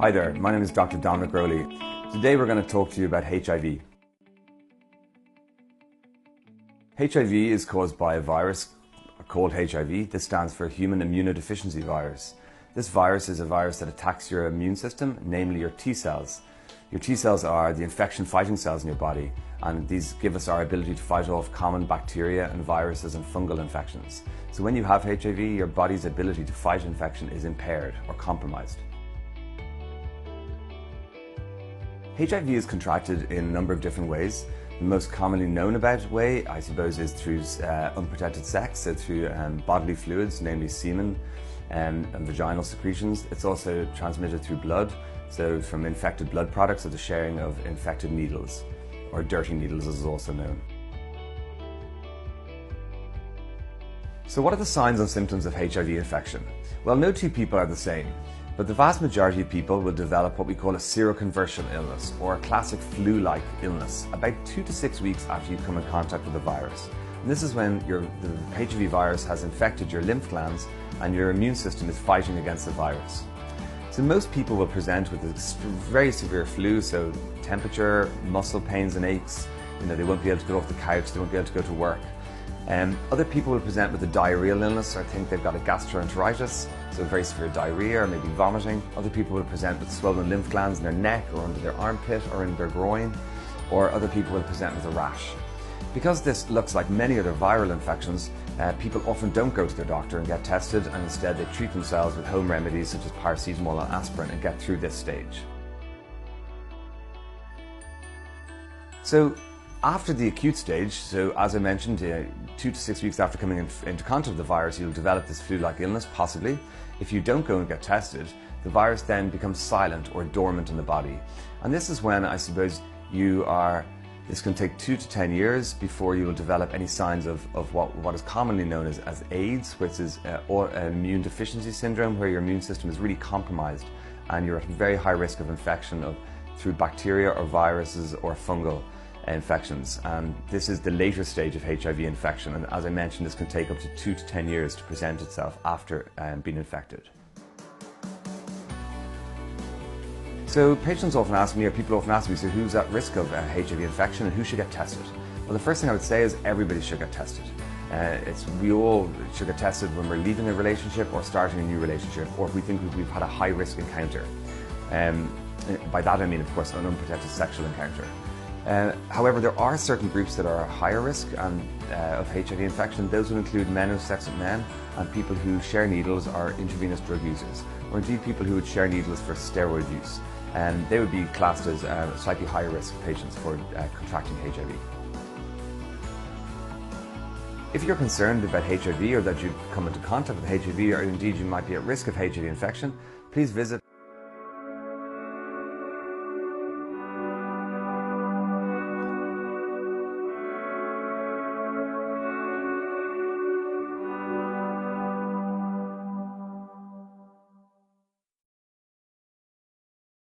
Hi there, my name is Dr. Dominic Rowley. Today we're going to talk to you about HIV. HIV is caused by a virus called HIV. This stands for Human Immunodeficiency Virus. This virus is a virus that attacks your immune system, namely your T cells. Your T cells are the infection fighting cells in your body, and these give us our ability to fight off common bacteria and viruses and fungal infections. So when you have HIV, your body's ability to fight infection is impaired or compromised. HIV is contracted in a number of different ways. The most commonly known about way, I suppose, is through unprotected sex, so through bodily fluids, namely semen and vaginal secretions. It's also transmitted through blood, so from infected blood products or the sharing of infected needles, or dirty needles as is also known. So what are the signs and symptoms of HIV infection? Well, no two people are the same, but the vast majority of people will develop what we call a seroconversion illness, or a classic flu-like illness, about 2 to 6 weeks after you come in contact with the virus. And this is when the HIV virus has infected your lymph glands and your immune system is fighting against the virus. So most people will present with a very severe flu, so temperature, muscle pains and aches. They won't be able to get off the couch, they won't be able to go to work. Other people will present with a diarrheal illness, or think they've got a gastroenteritis, so very severe diarrhea or maybe vomiting. Other people will present with swollen lymph glands in their neck or under their armpit or in their groin, or other people will present with a rash. Because this looks like many other viral infections, people often don't go to their doctor and get tested, and instead they treat themselves with home remedies such as paracetamol and aspirin and get through this stage. So after the acute stage, so as I mentioned, 2 to 6 weeks after coming into contact with the virus, you'll develop this flu-like illness, possibly. If you don't go and get tested, the virus then becomes silent or dormant in the body. And this is when, I suppose, this can take 2 to 10 years before you will develop any signs of what is commonly known as AIDS, which is immune deficiency syndrome, where your immune system is really compromised and you're at very high risk of infection through bacteria or viruses or fungal infections. And this is the later stage of HIV infection, and as I mentioned, this can take up to 2 to 10 years to present itself after being infected. So patients often ask me, or people often ask me, so who's at risk of HIV infection and who should get tested? Well, the first thing I would say is everybody should get tested. We all should get tested when we're leaving a relationship or starting a new relationship, or if we think we've had a high risk encounter. By that I mean, of course, an unprotected sexual encounter. However, there are certain groups that are higher risk of HIV infection. Those would include men who have sex with men, and people who share needles or intravenous drug users, or indeed people who would share needles for steroid use. And they would be classed as slightly higher risk patients for contracting HIV. If you're concerned about HIV, or that you've come into contact with HIV, or indeed you might be at risk of HIV infection, please visit